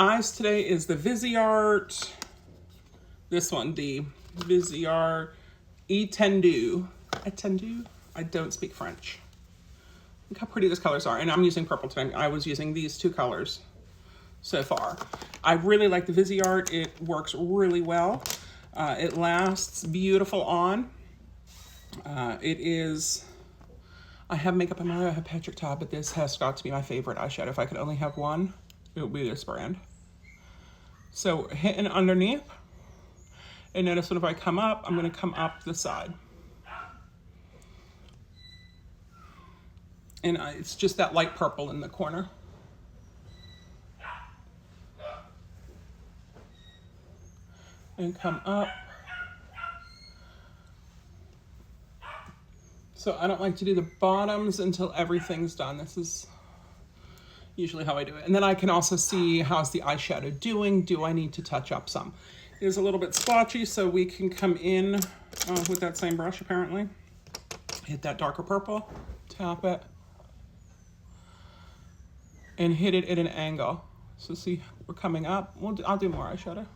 eyes today is the Viseart, this one, the Viseart Etendu. Etendu? I don't speak French. Look how pretty these colors are. And I'm using purple today. I was using these two colors so far. I really like the Viseart. It works really well. It lasts beautiful on. It is, I have makeup in my eye, I have Patrick Ta, but this has got to be my favorite eyeshadow. If I could only have one, it would be this brand. So hitting underneath, and notice when if I come up, I'm gonna come up the side. And it's just that light purple in the corner. And come up. So I don't like to do the bottoms until everything's done. This is usually how I do it. And then I can also see how's the eyeshadow doing. Do I need to touch up some? It is a little bit splotchy, so we can come in with that same brush apparently. Hit that darker purple, tap it, and hit it at an angle. So see, we're coming up. I'll do more eyeshadow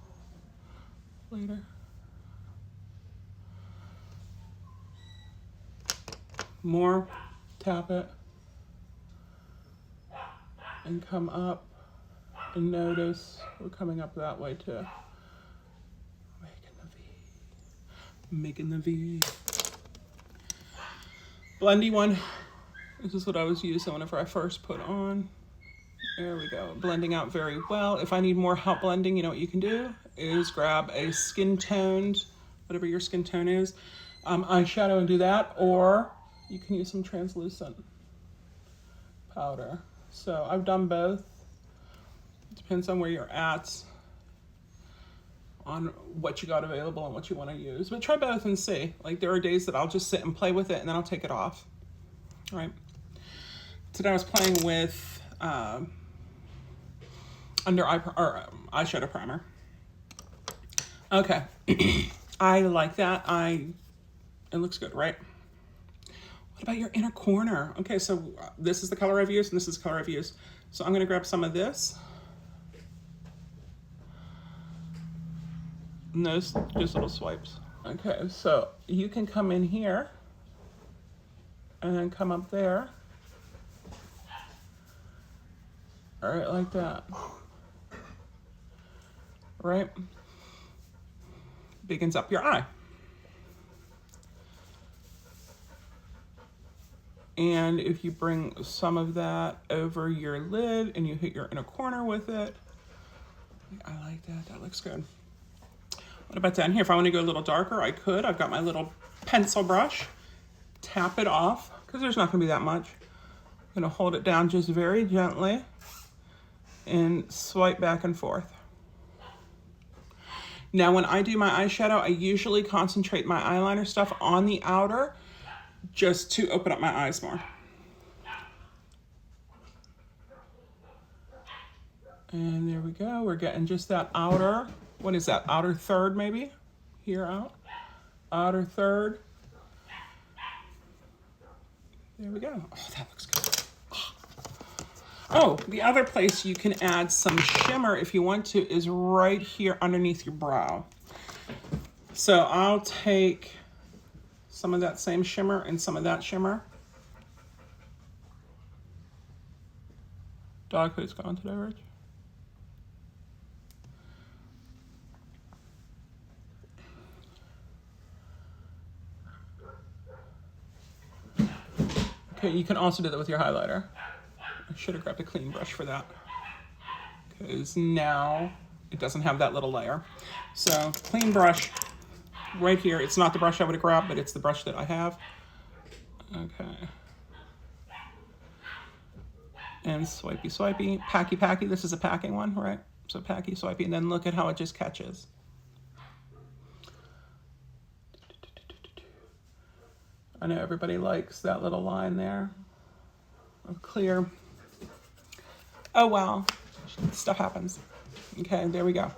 later. More, tap it, and come up, and notice we're coming up that way too. Making the V. Blendy one. This is what I was using whenever I first put on. There we go, blending out very well. If I need more help blending, you know what you can do is grab a skin toned, whatever your skin tone is, eyeshadow and do that, or you can use some translucent powder. So I've done both. It depends on where you're at, on what you got available and what you want to use. But try both and see. Like there are days that I'll just sit and play with it and then I'll take it off. All right. Today I was playing with eyeshadow primer. Okay. I like that. It looks good, right? What about your inner corner? Okay, so this is the color I've used and this is the color I've used. So I'm gonna grab some of this. And those just little swipes. Okay, so you can come in here and then come up there. All right, like that. Right? Biggins up your eye. And if you bring some of that over your lid and you hit your inner corner with it, I like that, that looks good. What about down here? If I want to go a little darker, I could. I've got my little pencil brush. Tap it off, because there's not going to be that much. I'm going to hold it down just very gently and swipe back and forth. Now, when I do my eyeshadow, I usually concentrate my eyeliner stuff on the outer just to open up my eyes more. And there we go. We're getting just that outer, what is that? Outer third maybe? Here out. Outer third. There we go. Oh, that looks good. Oh, the other place you can add some shimmer if you want to is right here underneath your brow. So I'll take some of that same shimmer and some of that shimmer. Dog food's gone today, Rich. Okay, you can also do that with your highlighter. I should have grabbed a clean brush for that, because now it doesn't have that little layer. So clean brush right here. It's not the brush I would have grabbed, but it's the brush that I have. Okay. And swipey, swipey, packy, packy. This is a packing one, right? So packy, swipey, and then look at how it just catches. I know everybody likes that little line there of clear. Oh, wow. Stuff happens. Okay, there we go.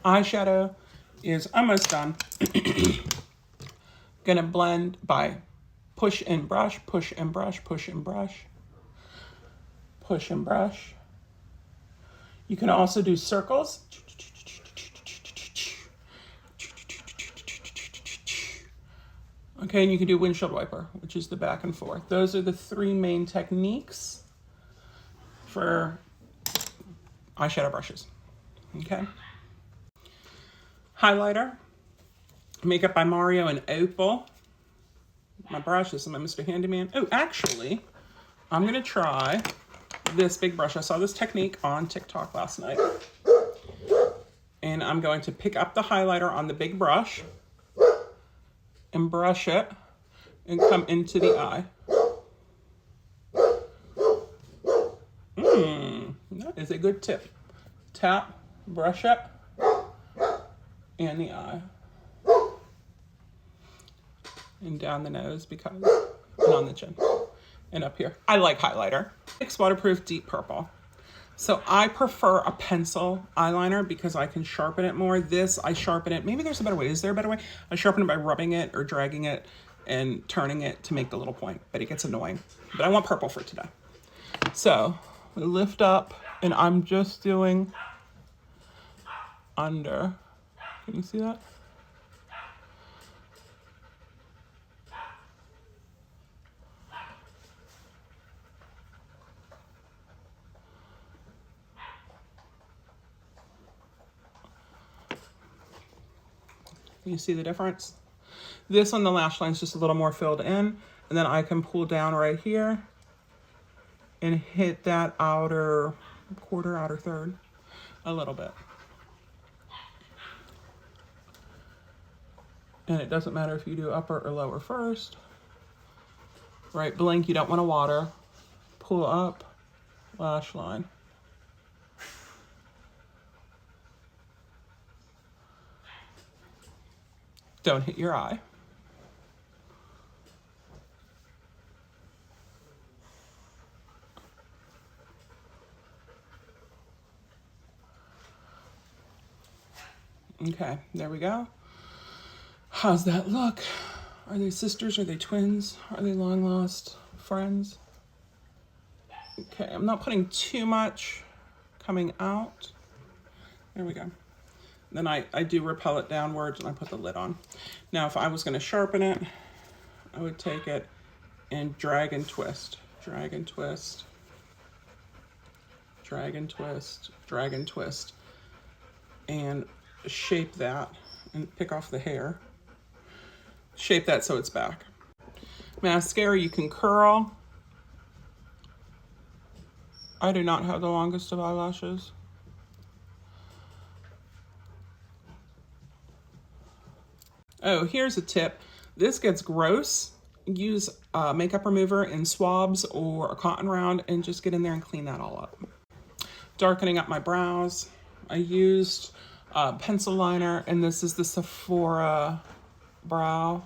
Eyeshadow is almost done. Gonna blend by push and brush, push and brush, push and brush, push and brush. You can also do circles. Okay, and you can do windshield wiper, which is the back and forth. Those are the three main techniques for eyeshadow brushes. Okay. Highlighter, Makeup by Mario and Opal. My brush, this is my Mr. Handyman. Oh, actually, I'm gonna try this big brush. I saw this technique on TikTok last night. And I'm going to pick up the highlighter on the big brush and brush it and come into the eye. That is a good tip. Tap, brush it, and the eye. And down the nose and on the chin. And up here. I like highlighter. It's waterproof deep purple. So I prefer a pencil eyeliner because I can sharpen it more. This, I sharpen it. Maybe there's a better way. Is there a better way? I sharpen it by rubbing it or dragging it and turning it to make the little point, but it gets annoying. But I want purple for today. So we lift up and I'm just doing under. Can you see that? You see the difference? This on the lash line is just a little more filled in, and then I can pull down right here and hit that outer quarter, outer third a little bit. And it doesn't matter if you do upper or lower first. Right, blink, you don't want to water. Pull up, lash line. Don't hit your eye. Okay, there we go. How's that look? Are they sisters? Are they twins? Are they long lost friends? Okay, I'm not putting too much coming out. There we go. Then I do repel it downwards and I put the lid on. Now, if I was gonna sharpen it, I would take it and drag and twist, drag and twist, drag and twist, drag and twist, and shape that and pick off the hair. Shape that so it's back. Mascara, you can curl. I do not have the longest of eyelashes. Oh, here's a tip. This gets gross. Use a makeup remover in swabs or a cotton round and just get in there and clean that all up. Darkening up my brows. I used pencil liner, and this is the Sephora brow.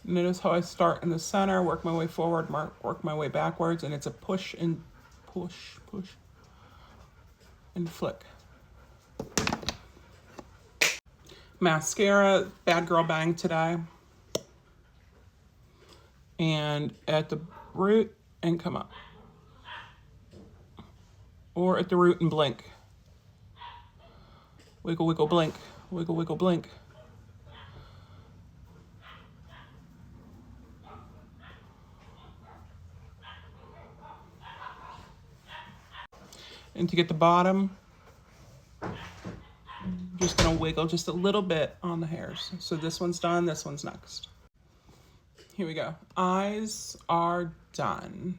Notice how I start in the center, work my way forward, work my way backwards, and it's a push and push and flick. Mascara, Bad Girl Bang today. And at the root and come up. Or at the root and blink. Wiggle, wiggle, blink. Wiggle, wiggle, blink. And to get the bottom, I'm just gonna wiggle just a little bit on the hairs. So this one's done, this one's next. Here we go. Eyes are done.